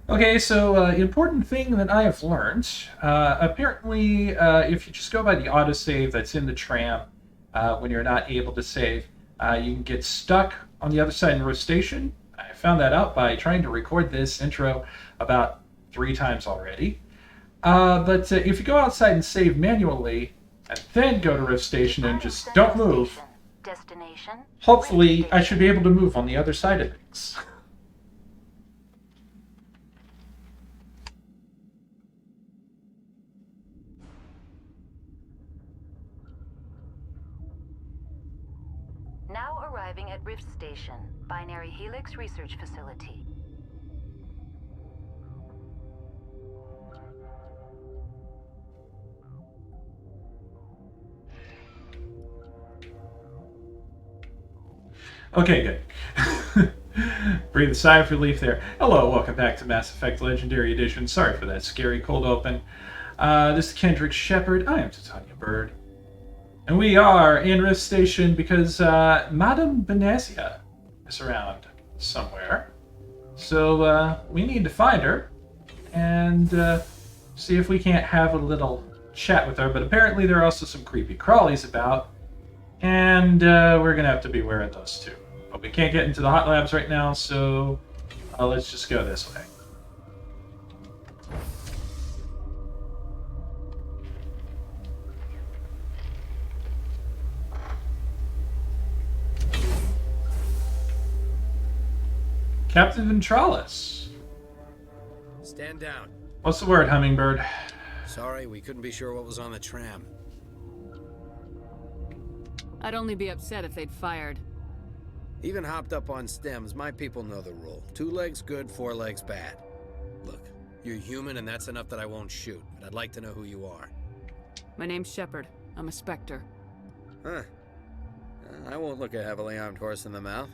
Okay, so important thing that I have learned. Apparently, if you just go by the autosave that's in the tram when you're not able to save, you can get stuck on the other side in row station. I found that out by trying to record this intro about 3 times already. But if you go outside and save manually, and then go to Rift Station and Departing just Central don't move, Station. Destination. Rift hopefully I should Station. be able to move on the other side of things. Now arriving at Rift Station, Binary Helix Research Facility. Okay, good. Breathe a sigh of relief there. Hello, welcome back to Mass Effect Legendary Edition. Sorry for that scary cold open. This is Kendrix Shepard. I am Titania Bird. And we are in Rift Station because Madame Benezia is around somewhere. So we need to find her and see if we can't have a little chat with her. But apparently there are also some creepy crawlies about. And we're going to have to be aware of those too. But we can't get into the hot labs right now, so let's just go this way. Captain Ventralis. Stand down. What's the word, Hummingbird? Sorry, we couldn't be sure what was on the tram. I'd only be upset if they'd fired. Even hopped up on stems, my people know the rule. 2 legs good, 4 legs bad. Look, you're human and that's enough that I won't shoot, but I'd like to know who you are. My name's Shepard. I'm a Spectre. Huh. I won't look a heavily armed horse in the mouth.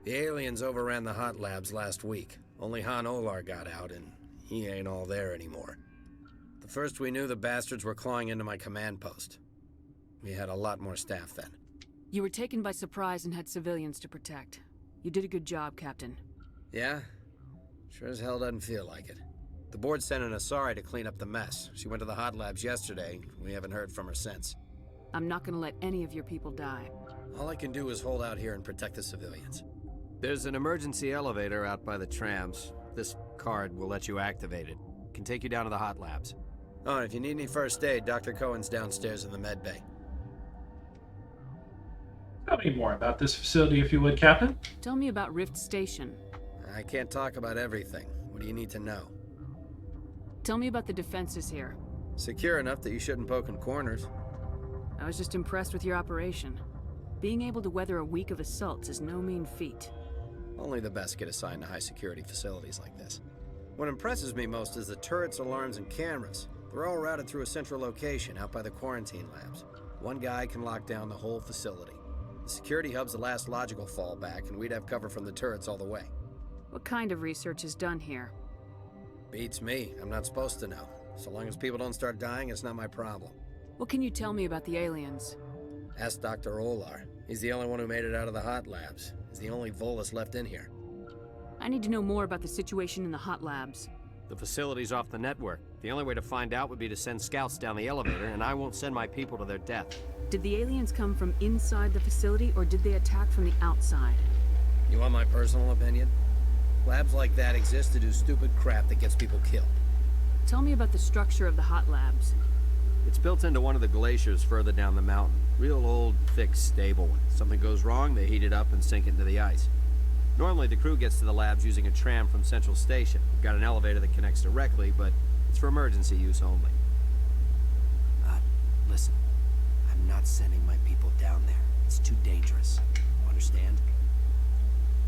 The aliens overran the hot labs last week. Only Han Olar got out, and he ain't all there anymore. The first we knew, the bastards were clawing into my command post. We had a lot more staff then. You were taken by surprise and had civilians to protect. You did a good job, Captain. Yeah? Sure as hell doesn't feel like it. The board sent an Asari to clean up the mess. She went to the hot labs yesterday. We haven't heard from her since. I'm not gonna let any of your people die. All I can do is hold out here and protect the civilians. There's an emergency elevator out by the trams. This card will let you activate it. Can take you down to the hot labs. Oh, and if you need any first aid, Dr. Cohen's downstairs in the med bay. Tell me more about this facility, if you would, Captain. Tell me about Rift Station. I can't talk about everything. What do you need to know? Tell me about the defenses here. Secure enough that you shouldn't poke in corners. I was just impressed with your operation. Being able to weather a week of assaults is no mean feat. Only the best get assigned to high-security facilities like this. What impresses me most is the turrets, alarms, and cameras. They're all routed through a central location out by the quarantine labs. One guy can lock down the whole facility. The security hub's the last logical fallback, and we'd have cover from the turrets all the way. What kind of research is done here? Beats me. I'm not supposed to know. So long as people don't start dying, it's not my problem. What can you tell me about the aliens? Ask Dr. Olar. He's the only one who made it out of the hot labs. He's the only Volus left in here. I need to know more about the situation in the hot labs. The facility's off the network. The only way to find out would be to send scouts down the elevator, and I won't send my people to their death. Did the aliens come from inside the facility, or did they attack from the outside? You want my personal opinion? Labs like that exist to do stupid crap that gets people killed. Tell me about the structure of the hot labs. It's built into one of the glaciers further down the mountain. Real old, thick, stable one. Something goes wrong, they heat it up and sink it into the ice. Normally, the crew gets to the labs using a tram from Central Station. We've got an elevator that connects directly, but it's for emergency use only. Listen. I'm not sending my people down there. It's too dangerous. You understand?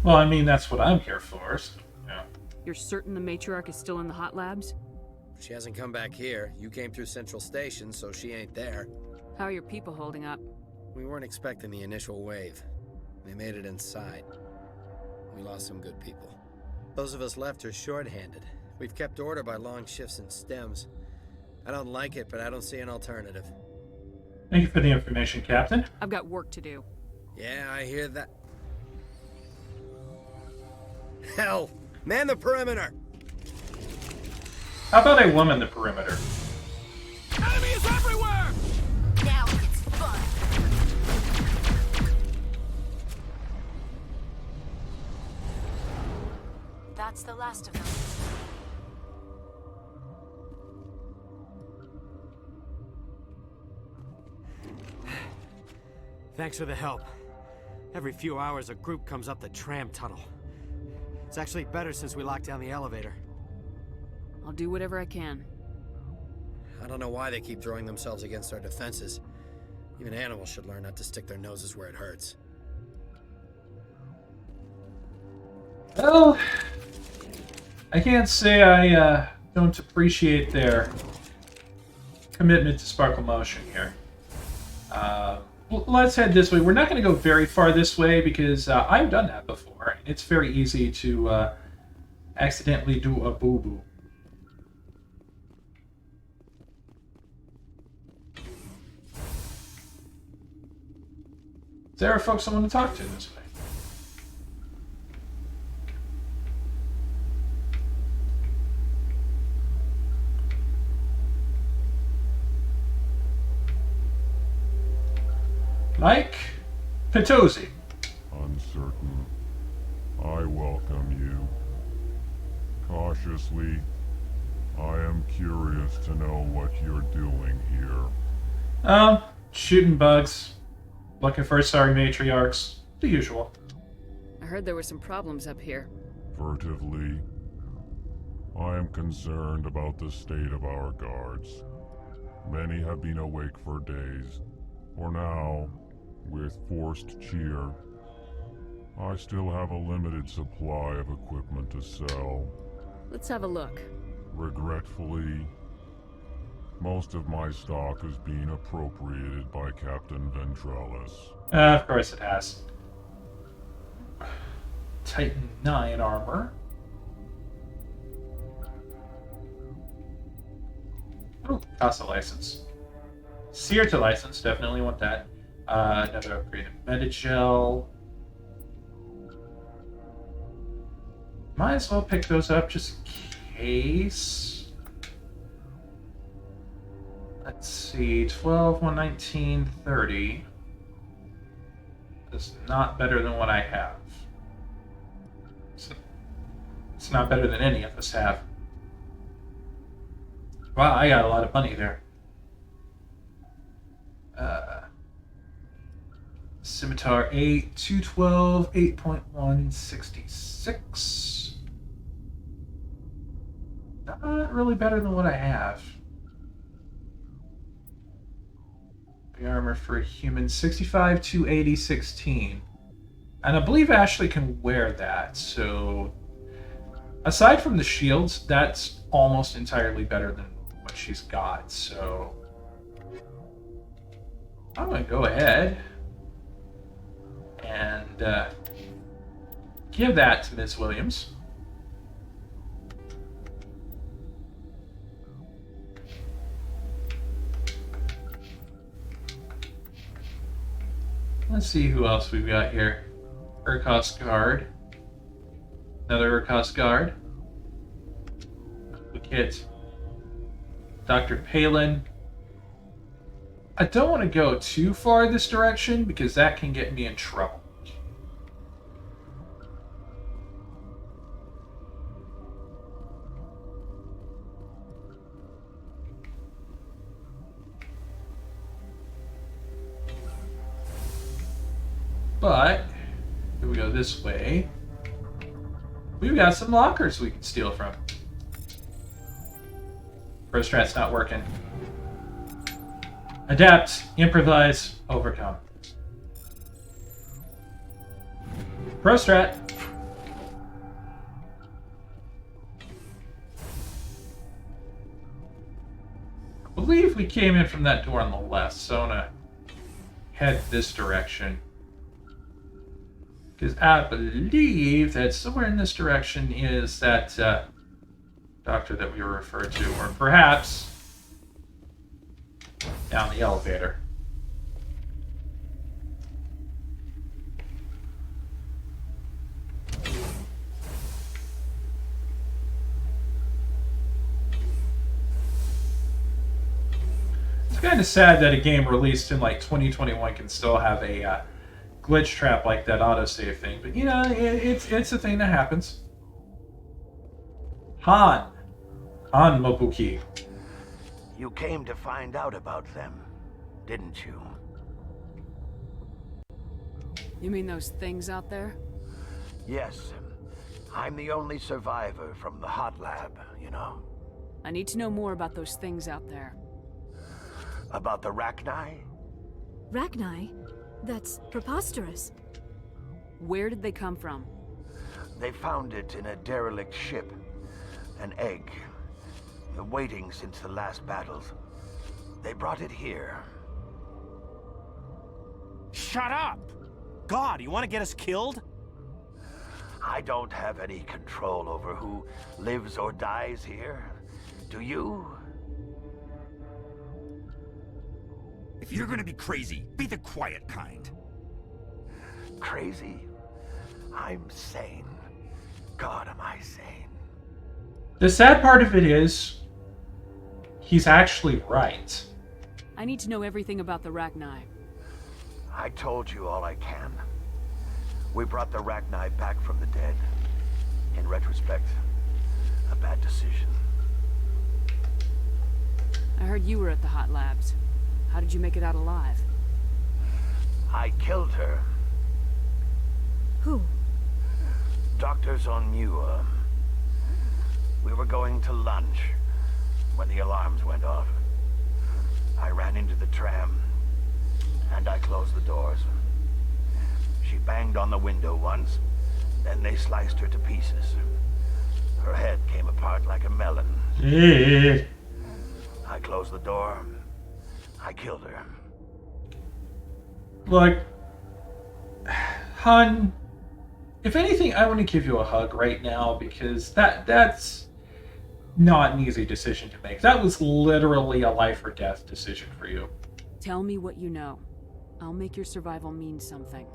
Well, I mean, that's what I'm here for. So, yeah. You're certain the matriarch is still in the hot labs? She hasn't come back here. You came through Central Station, so she ain't there. How are your people holding up? We weren't expecting the initial wave. They made it inside. We lost some good people. Those of us left are short-handed. We've kept order by long shifts and stems. I don't like it, but I don't see an alternative. Thank you for the information, Captain. I've got work to do. Yeah, I hear that. Hell! Man the perimeter! How about I woman the perimeter? Enemy is everywhere! Now it's fun. That's the last of them. Thanks for the help. Every few hours, a group comes up the tram tunnel. It's actually better since we locked down the elevator. I'll do whatever I can. I don't know why they keep throwing themselves against our defenses. Even animals should learn not to stick their noses where it hurts. Well, I can't say I don't appreciate their commitment to sparkle motion here. Let's head this way. We're not going to go very far this way because I've done that before. It's very easy to accidentally do a boo-boo. There are folks I want to talk to this way. Mike Pitozzi. Uncertain. I welcome you. Cautiously, I am curious to know what you're doing here. Shooting bugs. Looking for sorry matriarchs. The usual. I heard there were some problems up here. Furtively, I am concerned about the state of our guards. Many have been awake for days. For now, with forced cheer, I still have a limited supply of equipment to sell. Let's have a look. Regretfully, most of my stock is being appropriated by Captain Ventrellis. Of course it has. Titan 9 armor. Oh, Casa license. Sierta license, definitely want that. Another upgrade in Metagel. Might as well pick those up just in case. Let's see, 12, 119, 30. That's not better than what I have. It's not better than any of us have. Wow, I got a lot of money there. Scimitar 8, 212, 8.1, 66. Not really better than what I have. The armor for a human, 65, 280, 16. And I believe Ashley can wear that, so... Aside from the shields, that's almost entirely better than what she's got, so... I'm going to go ahead and give that to Ms. Williams. Let's see who else we've got here. Urkos Guard. Another Urkos Guard. The kit. Dr. Palin. I don't want to go too far this direction because that can get me in trouble. But if we go this way, we've got some lockers we can steal from. Prostrat's not working. Adapt, improvise, overcome. Prostrat. I believe we came in from that door on the left, so I'm gonna head this direction. Because I believe that somewhere in this direction is that doctor that we were referred to, or perhaps down the elevator. kind of sad that a game released in like 2021 can still have a glitch trap like that autosave thing. But you know, it's a thing that happens. Han Mobuki. You came to find out about them, didn't you? You mean those things out there? Yes. I'm the only survivor from the hot lab, you know. I need to know more about those things out there. About the Rachni? Rachni? That's preposterous. Where did they come from? They found it in a derelict ship. An egg. Waiting since the last battles. They brought it here. Shut up! God, you want to get us killed? I don't have any control over who lives or dies here. Do you? If you're gonna be crazy, be the quiet kind. Crazy? I'm sane. God, am I sane? The sad part of it is, he's actually right. I need to know everything about the Rachni. I told you all I can. We brought the Rachni back from the dead. In retrospect, a bad decision. I heard you were at the hot labs. How did you make it out alive? I killed her. Who? Doctors on Muir. We were going to lunch when the alarms went off. I ran into the tram, and I closed the doors. She banged on the window once, then they sliced her to pieces. Her head came apart like a melon. I closed the door. I killed her. Look, Han, if anything, I want to give you a hug right now because that's not an easy decision to make. That was literally a life or death decision for you. Tell me what you know. I'll make your survival mean something.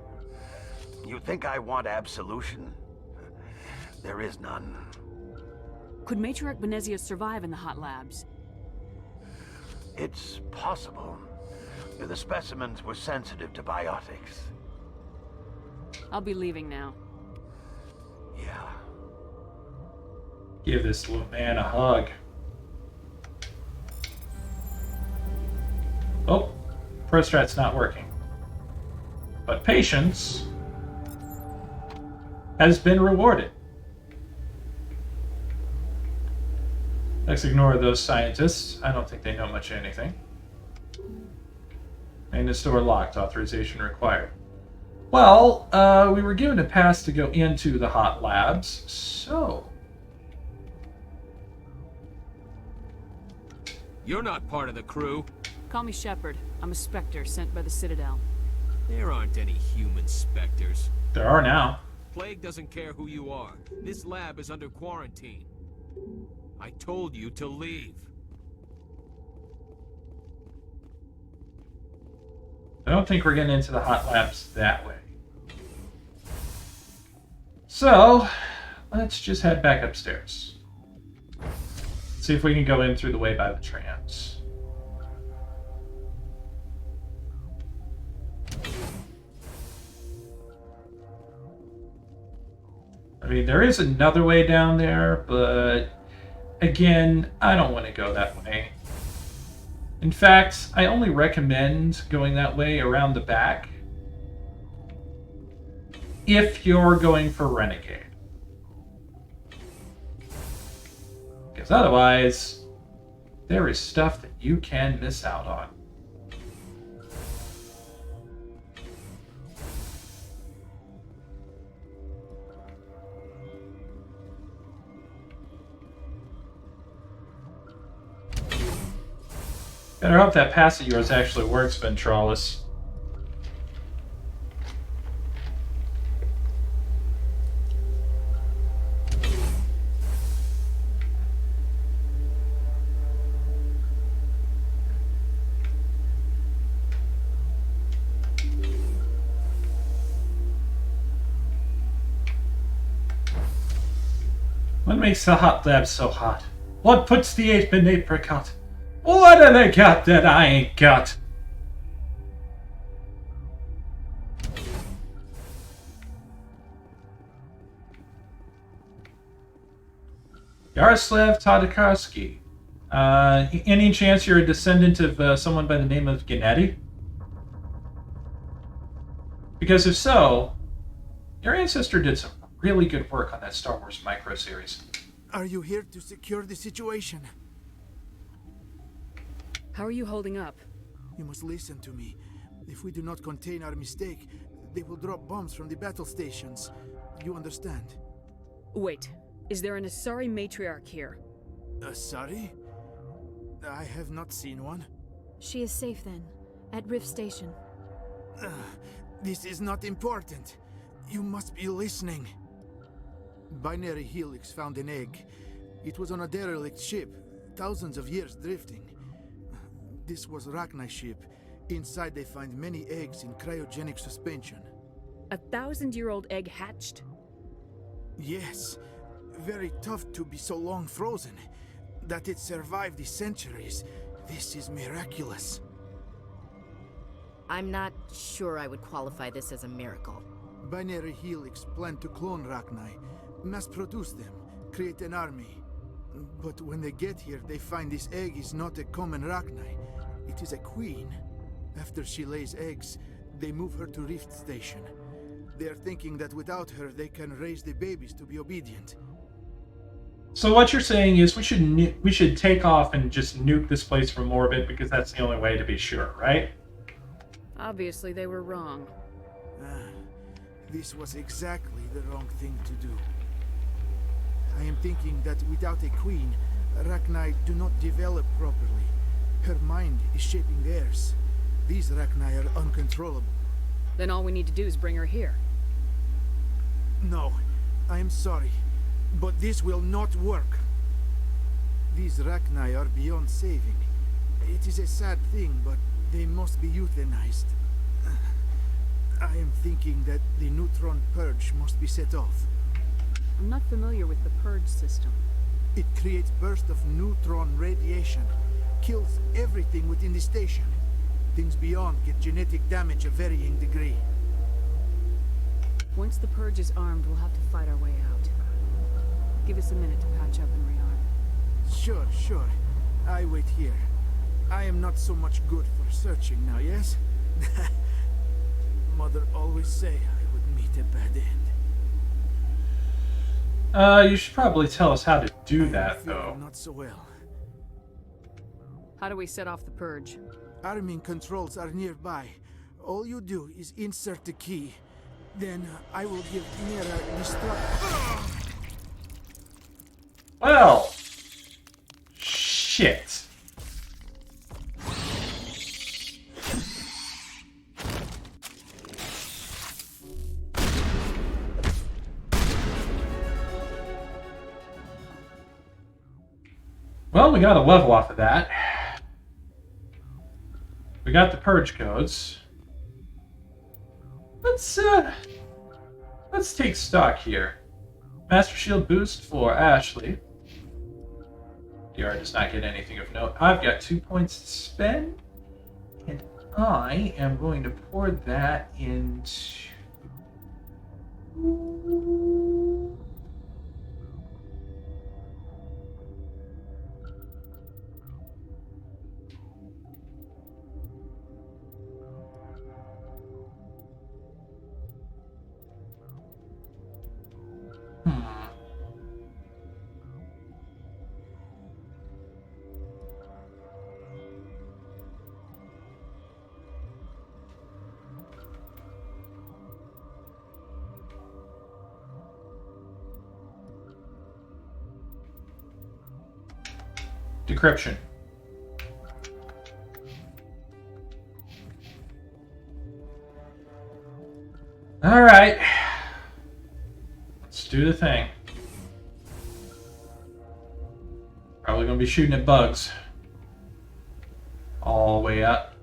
You think I want absolution? There is none. Could Matriarch Benezia survive in the hot labs? It's possible. The specimens were sensitive to biotics. I'll be leaving now. Yeah. Give this little man a hug. Oh, Prostrat's not working. But patience has been rewarded. Let's ignore those scientists. I don't think they know much of anything. Maintenance door locked. Authorization required. Well, we were given a pass to go into the hot labs, so... You're not part of the crew. Call me Shepard. I'm a Spectre sent by the Citadel. There aren't any human specters. There are now. Plague doesn't care who you are. This lab is under quarantine. I told you to leave. I don't think we're getting into the hot labs that way. So, let's just head back upstairs. See if we can go in through the way by the trams. I mean, there is another way down there, but again, I don't want to go that way. In fact, I only recommend going that way around the back if you're going for Renegade. Because otherwise, there is stuff that you can miss out on. Better hope that pass of yours actually works, Ventralis. What makes the hot lab so hot? What puts the ape in apricot? What do they got that I ain't got? Yaroslav Tadakarsky. Any chance you're a descendant of someone by the name of Gennady? Because if so, your ancestor did some really good work on that Star Wars micro series. Are you here to secure the situation? How are you holding up? You must listen to me. If we do not contain our mistake, they will drop bombs from the battle stations. You understand? Wait, is there an Asari matriarch here? Asari? I have not seen one. She is safe then, at Rift Station. This is not important. You must be listening. Binary Helix found an egg. It was on a derelict ship, thousands of years drifting. This was Rachni's ship. Inside they find many eggs in cryogenic suspension. A 1,000-year-old egg hatched? Yes. Very tough to be so long frozen. That it survived the centuries. This is miraculous. I'm not sure I would qualify this as a miracle. Binary Helix planned to clone Rachni, mass-produce them, create an army. But when they get here, they find this egg is not a common Rachni. It is a queen. After she lays eggs, they move her to Rift Station. They are thinking that without her, they can raise the babies to be obedient. So what you're saying is we should take off and just nuke this place from orbit because that's the only way to be sure, right? Obviously, they were wrong. This was exactly the wrong thing to do. I am thinking that without a queen, Rachni do not develop properly. Her mind is shaping theirs. These Rachni are uncontrollable. Then all we need to do is bring her here. No, I am sorry, but this will not work. These Rachni are beyond saving. It is a sad thing, but they must be euthanized. I am thinking that the neutron purge must be set off. I'm not familiar with the purge system. It creates bursts of neutron radiation, kills everything within the station. Things beyond get genetic damage of varying degree. Once the purge is armed, we'll have to fight our way out. Give us a minute to patch up and rearm. Sure. I wait here. I am not so much good for searching now, yes? Mother always say I would meet a bad end. You should probably tell us how to do that, though. Not so well. How do we set off the purge? Arming controls are nearby. All you do is insert the key. Then I will give Mira destruct. Well, shit. Well, we got a level off of that. We got the purge codes. Let's take stock here. Master Shield boost for Ashley. DR does not get anything of note. I've got 2 points to spend, and I am going to pour that into... Decryption. All right. Let's do the thing. Probably gonna be shooting at bugs. All the way up.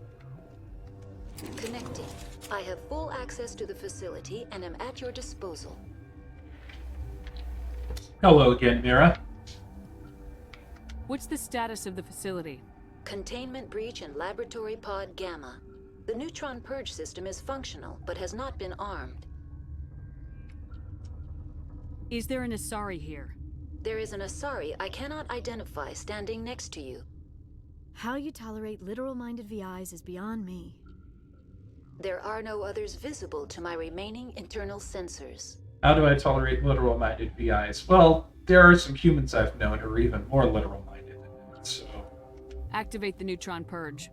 Connecting. I have full access to the facility and am at your disposal. Hello again, Mira. What's the status of the facility? Containment breach in Laboratory Pod Gamma. The neutron purge system is functional, but has not been armed. Is there an Asari here? There is an Asari I cannot identify standing next to you. How you tolerate literal-minded VIs is beyond me. There are no others visible to my remaining internal sensors. How do I tolerate literal-minded VIs? Well, there are some humans I've known who are even more literal-minded than that, so... Activate the neutron purge.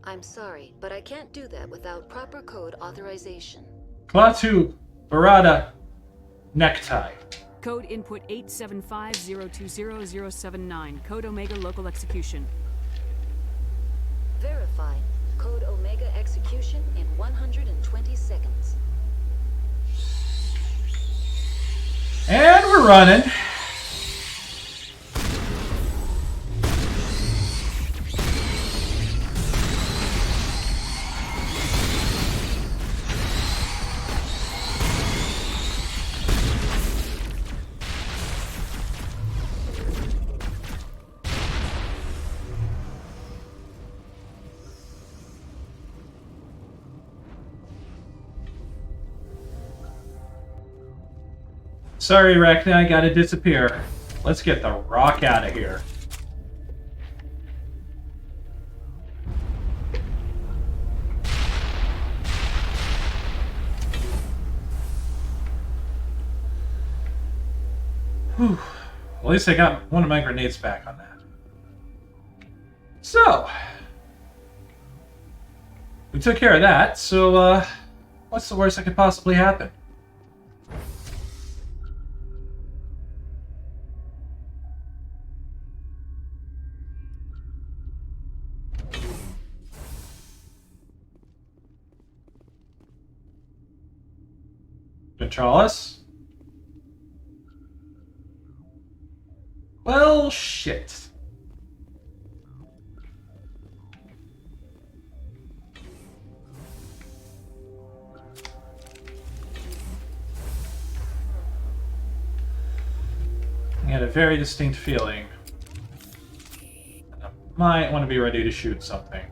I'm sorry, but I can't do that without proper code authorization. Klaatu Barada Necktie. Code input 875020079. Code Omega local execution. Verified. Code Omega execution in 120 seconds. And we're running. Sorry, Rachna, I gotta disappear. Let's get the rock out of here. Whew. At least I got one of my grenades back on that. So, we took care of that, so what's the worst that could possibly happen? Ventralis? Well, shit. I had a very distinct feeling that I might want to be ready to shoot something.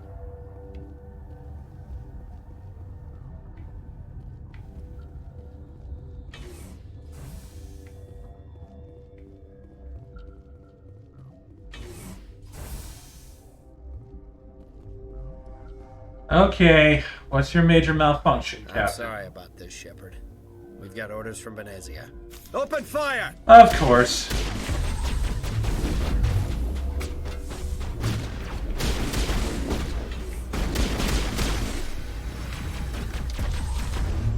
Okay, what's your major malfunction, Captain? I'm sorry about this, Shepard. We've got orders from Venezia. Open fire! Of course.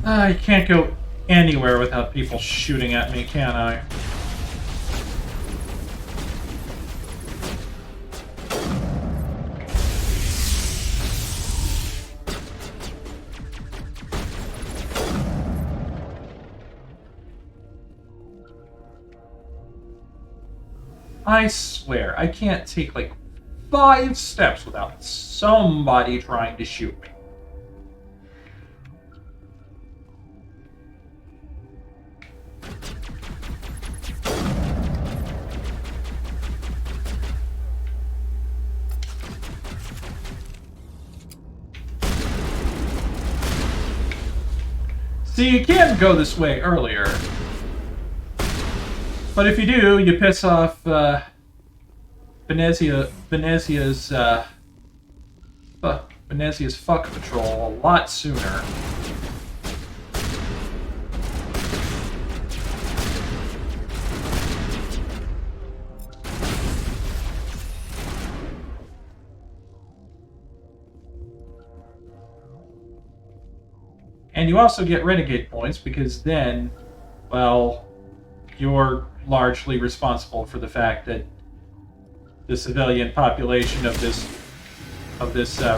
I can't go anywhere without people shooting at me, can I? I swear, I can't take like 5 steps without somebody trying to shoot me. See, you can go this way earlier. But if you do, you piss off Venezia's fuck patrol a lot sooner. And you also get renegade points because then, well, you're largely responsible for the fact that the civilian population of this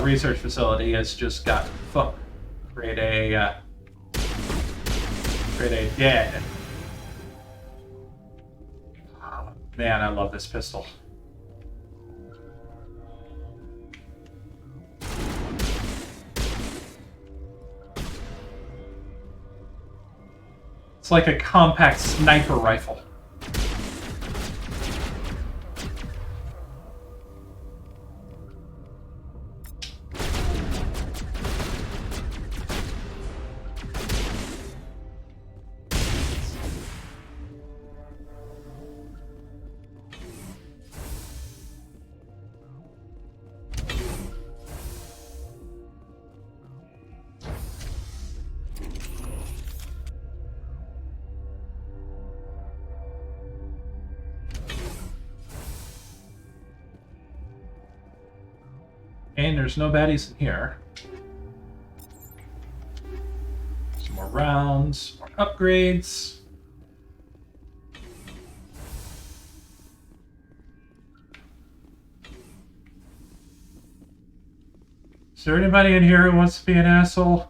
research facility has just got fucked. Grade A dead. Oh, man, I love this pistol. It's like a compact sniper rifle. And there's no baddies in here. Some more rounds, more upgrades. Is there anybody in here who wants to be an asshole?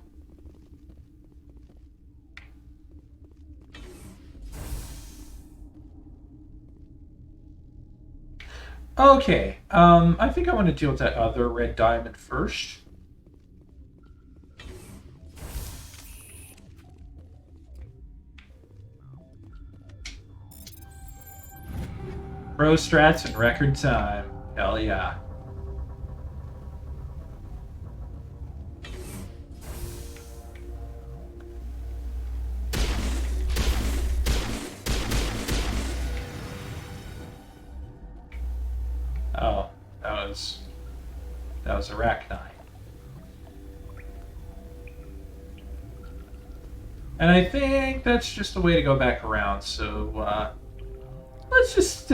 Okay, I think I want to deal with that other red diamond first. Pro strats in record time. Hell yeah. Oh, that was Arachnine. And I think that's just a way to go back around, so let's just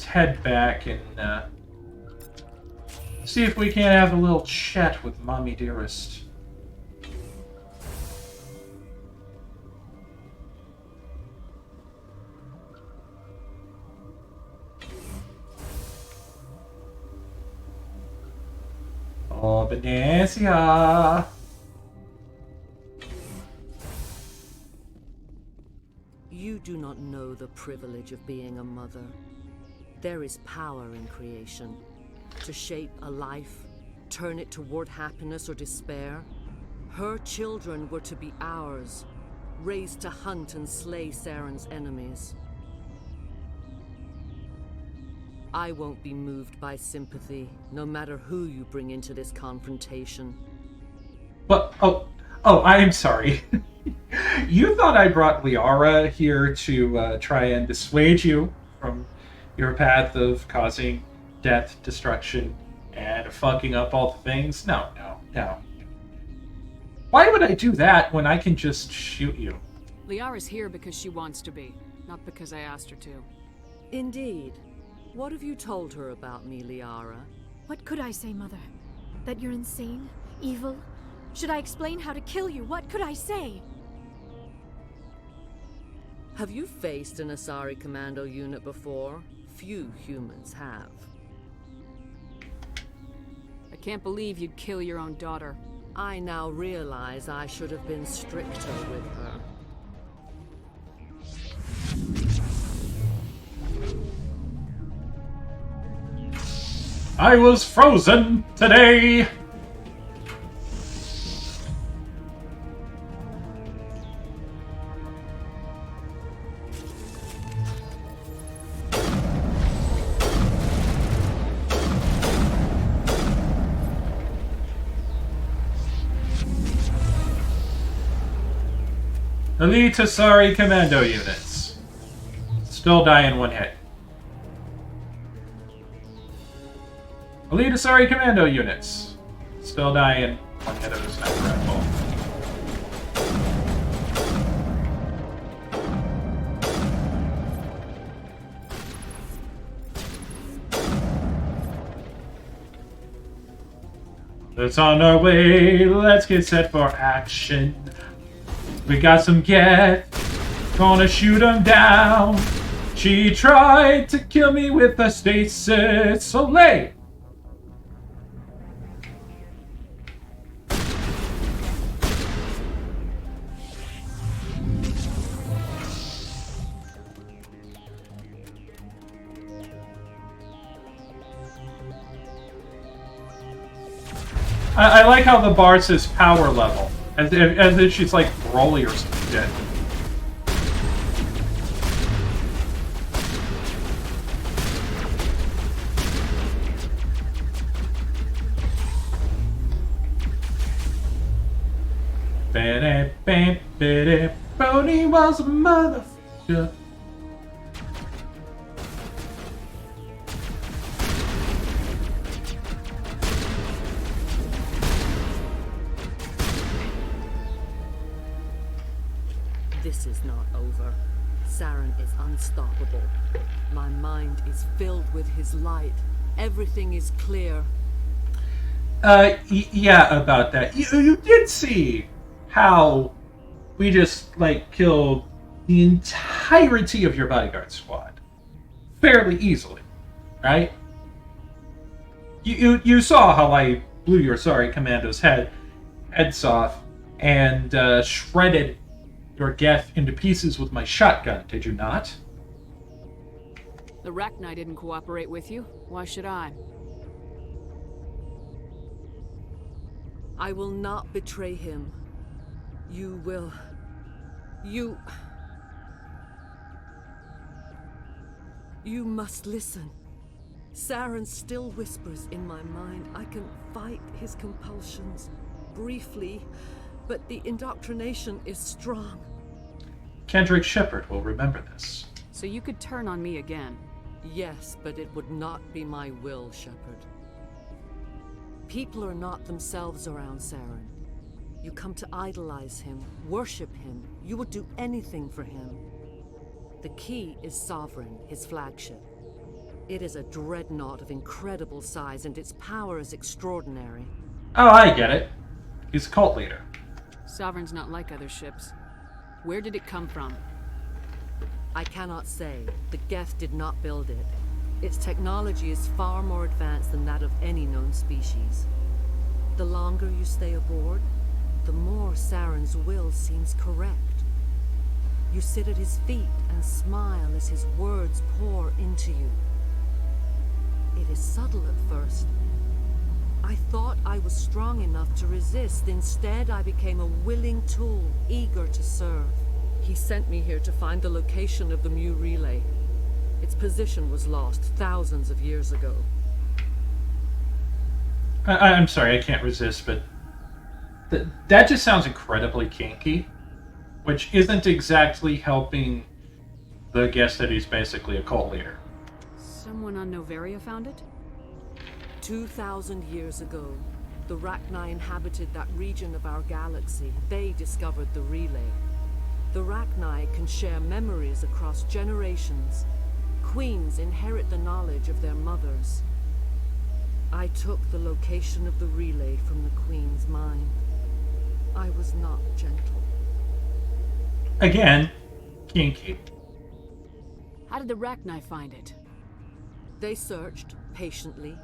head back and see if we can't have a little chat with Mommy Dearest. Oh, Benesia! You do not know the privilege of being a mother. There is power in creation. To shape a life, turn it toward happiness or despair. Her children were to be ours, raised to hunt and slay Saren's enemies. I won't be moved by sympathy, no matter who you bring into this confrontation. What? Oh, I am sorry. You thought I brought Liara here to try and dissuade you from your path of causing death, destruction, and fucking up all the things? No. Why would I do that when I can just shoot you? Liara's here because she wants to be, not because I asked her to. Indeed. What have you told her about me, Liara? What could I say, Mother? That you're insane? Evil? Should I explain how to kill you? What could I say? Have you faced an Asari commando unit before? Few humans have. I can't believe you'd kill your own daughter. I now realize I should have been stricter with her. I was frozen today! Elite Asari Commando units. Still die in one hit. Elite Asari Commando units. Still die in one hit of a sniper rifle. It's on our way. Let's get set for action. We got some get. Gonna shoot him down. She tried to kill me with a stasis Soleil. I like how the bar says power level, as if she's like Broly or some shit. Brody was a motherfucker. This is not over. Saren is unstoppable. My mind is filled with his light. everything is clear. Yeah, about that. You did see how we just, like, killed the entirety of your bodyguard squad. Fairly easily, right? You saw how I blew your sorry commando's heads off and shredded your Geth into pieces with my shotgun, did you not? The Rachni didn't cooperate with you. Why should I? I will not betray him. You will... You must listen. Saren still whispers in my mind. I can fight his compulsions briefly, but the indoctrination is strong. Kendrix Shepard will remember this. So you could turn on me again? Yes, but it would not be my will, Shepard. People are not themselves around Saren. You come to idolize him, worship him. You would do anything for him. The key is Sovereign, his flagship. It is a dreadnought of incredible size, and its power is extraordinary. Oh, I get it. He's a cult leader. Sovereign's not like other ships. Where did it come from? I cannot say. The Geth did not build it. Its technology is far more advanced than that of any known species. The longer you stay aboard, the more Saren's will seems correct. You sit at his feet and smile as his words pour into you. It is subtle at first. I thought I was strong enough to resist. Instead, I became a willing tool, eager to serve. He sent me here to find the location of the Mu relay. Its position was lost thousands of years ago. I'm sorry, I can't resist, but that just sounds incredibly kinky, which isn't exactly helping the guess that he's basically a cult leader. Someone on Noveria found it? 2,000 years ago, the Rachni inhabited that region of our galaxy. They discovered the relay. The Rachni can share memories across generations. Queens inherit the knowledge of their mothers. I took the location of the relay from the Queen's mind. I was not gentle. Again, kinky. How did the Rachni find it? They searched, patiently.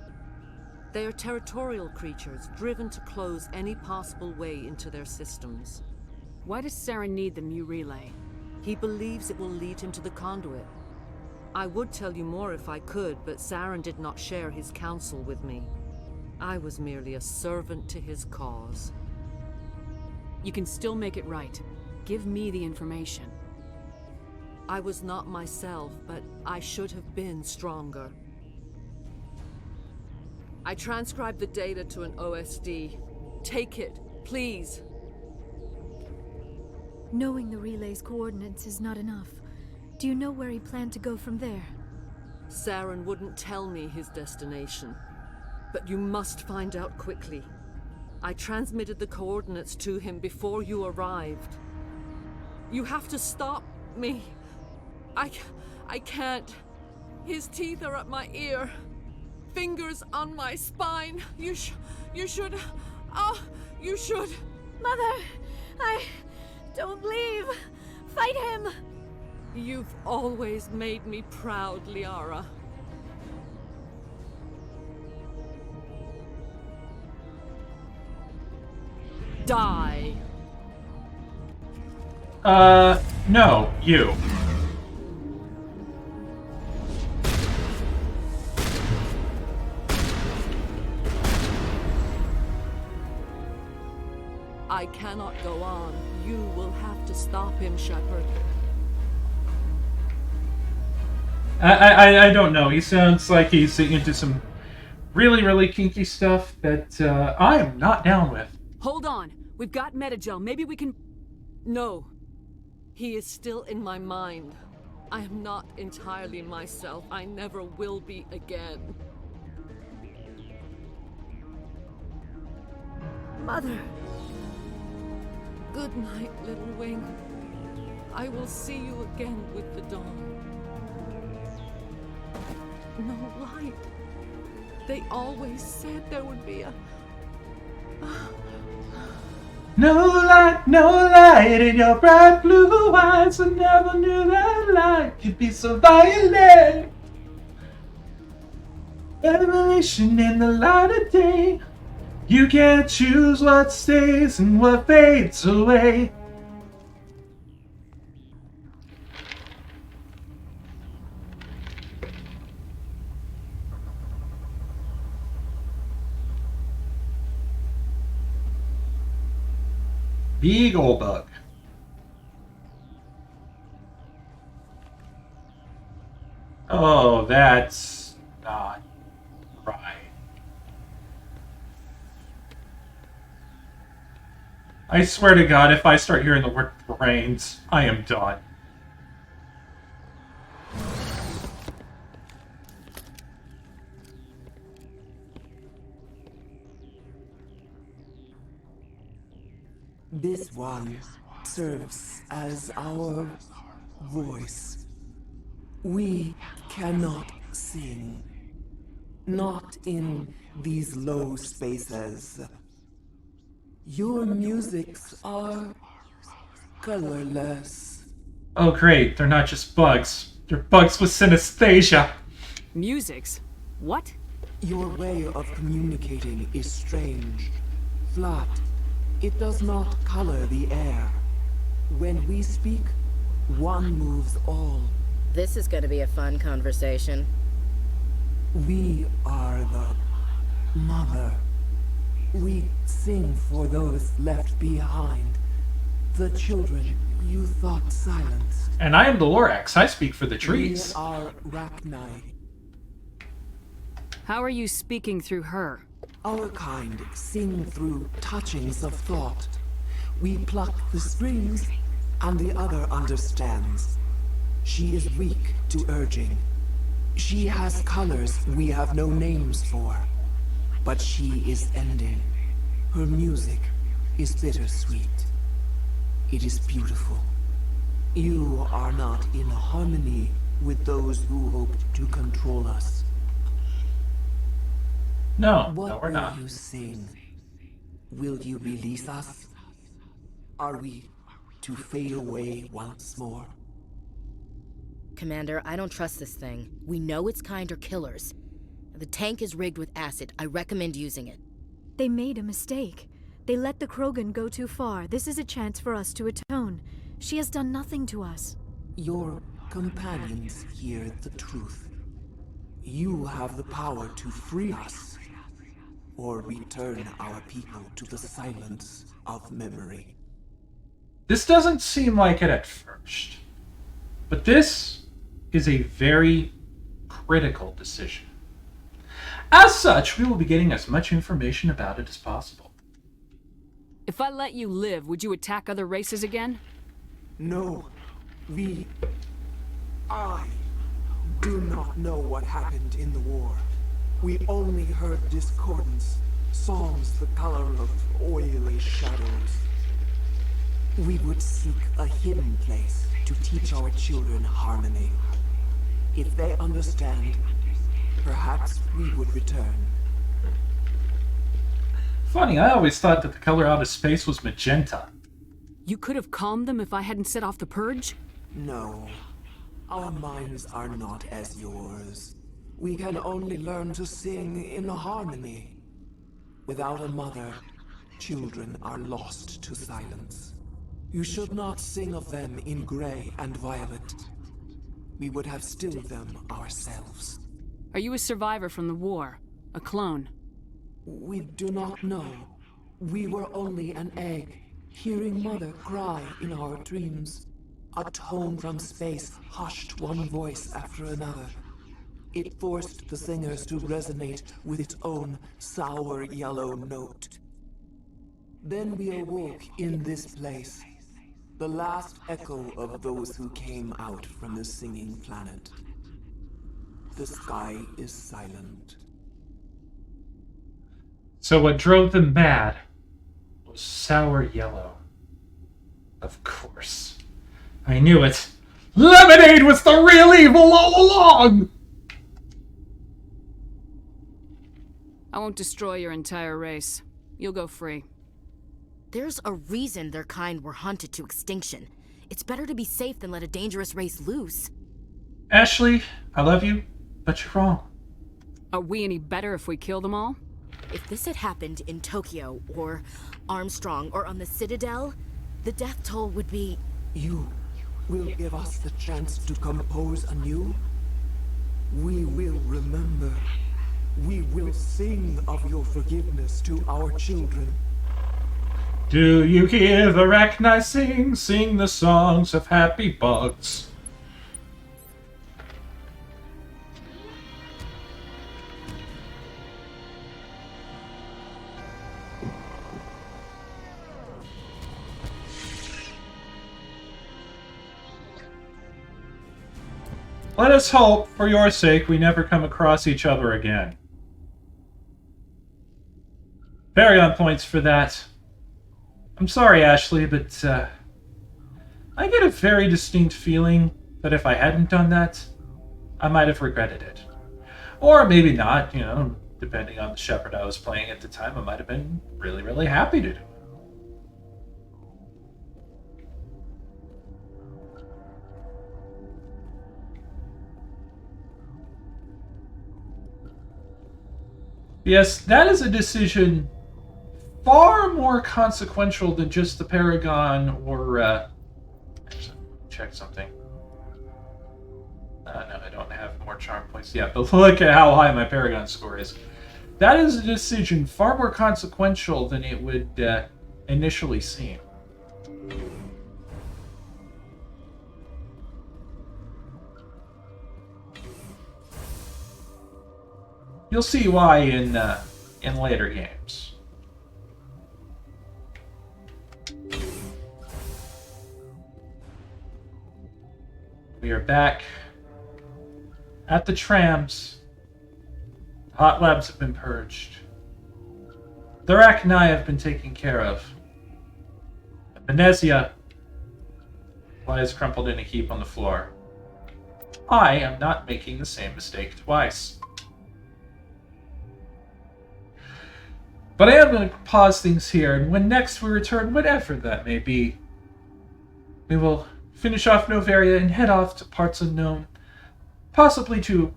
They are territorial creatures, driven to close any possible way into their systems. Why does Saren need the Mu relay? He believes it will lead him to the conduit. I would tell you more if I could, but Saren did not share his counsel with me. I was merely a servant to his cause. You can still make it right. Give me the information. I was not myself, but I should have been stronger. I transcribed the data to an OSD. Take it, please. Knowing the relay's coordinates is not enough. Do you know where he planned to go from there? Saren wouldn't tell me his destination. But you must find out quickly. I transmitted the coordinates to him before you arrived. You have to stop me. I can't. His teeth are at my ear. Fingers on my spine. You should. You should. Mother, don't leave. Fight him. You've always made me proud, Liara. Die. No, you. I cannot go on. You will have to stop him, Shepard. I don't know. He sounds like he's into some really, really kinky stuff that I am not down with. Hold on. We've got Metagel. Maybe we can... No. He is still in my mind. I am not entirely myself. I never will be again. Mother. Good night, little wing. I will see you again with the dawn. No light. They always said there would be a... No light in your bright blue eyes. I never knew that light could be so violent. Revelation in the light of day. You can't choose what stays and what fades away. Beaglebug. Oh, that's not right. I swear to God, if I start hearing the word brains, I am done. This one serves as our voice. We cannot sing. Not in these low spaces. Your musics are colorless. Oh great, they're not just bugs. They're bugs with synesthesia. Musics? What? Your way of communicating is strange. Flat. It does not color the air. When we speak, one moves all. This is going to be a fun conversation. We are the mother. We sing for those left behind. The children you thought silenced. And I am the Lorax. I speak for the trees. We are Rachni. How are you speaking through her? Our kind sing through touchings of thought. We pluck the strings, and the other understands. She is weak to urging. She has colors we have no names for. But she is ending. Her music is bittersweet. It is beautiful. You are not in harmony with those who hope to control us. No, what no, we're not. Will you sing? Will you release us? Are we to fade away once more? Commander, I don't trust this thing. We know its kind are killers. The tank is rigged with acid. I recommend using it. They made a mistake. They let the Krogan go too far. This is a chance for us to atone. She has done nothing to us. Your companions hear the truth. You have the power to free us, or return our people to the silence of memory. This doesn't seem like it at first, but this is a very critical decision. As such, we will be getting as much information about it as possible. If I let you live, would you attack other races again? No. I do not know what happened in the war. We only heard discordance, songs the color of oily shadows. We would seek a hidden place to teach our children harmony. If they understand, perhaps we would return. Funny, I always thought that the color out of space was magenta. You could have calmed them if I hadn't set off the purge? No. Our minds are not as yours. We can only learn to sing in harmony. Without a mother, children are lost to silence. You should not sing of them in gray and violet. We would have stilled them ourselves. Are you a survivor from the war? A clone? We do not know. We were only an egg, hearing Mother cry in our dreams. A tone from space hushed one voice after another. It forced the singers to resonate with its own sour yellow note. Then we awoke in this place, the last echo of those who came out from the singing planet. The sky is silent. So what drove them mad was sour yellow. Of course. I knew it. Lemonade was the real evil all along! I won't destroy your entire race. You'll go free. There's a reason their kind were hunted to extinction. It's better to be safe than let a dangerous race loose. Ashley, I love you, but you're wrong. Are we any better if we kill them all? If this had happened in Tokyo, or Armstrong, or on the Citadel, the death toll would be... You will give us the chance to compose anew? We will remember. We will sing of your forgiveness to our children. Do you hear the arachni sing? Sing the songs of happy bugs. Let us hope, for your sake, we never come across each other again. Very on points for that. I'm sorry, Ashley, but I get a very distinct feeling that if I hadn't done that, I might have regretted it. Or maybe not, you know, depending on the Shepard I was playing at the time, I might have been really, really happy to do it. Yes, that is a decision far more consequential than just the Paragon or, check something. No, I don't have more charm points yet, but look at how high my Paragon score is. That is a decision far more consequential than it would initially seem. You'll see why in later games. We are back at the trams. Hot labs have been purged. The arachni have been taken care of. Venezia lies crumpled in a heap on the floor. I am not making the same mistake twice. But I am going to pause things here, and when next we return, whatever that may be, we will finish off Novaria and head off to parts unknown, possibly to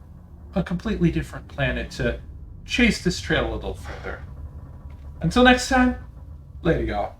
a completely different planet to chase this trail a little further. Until next time, later y'all.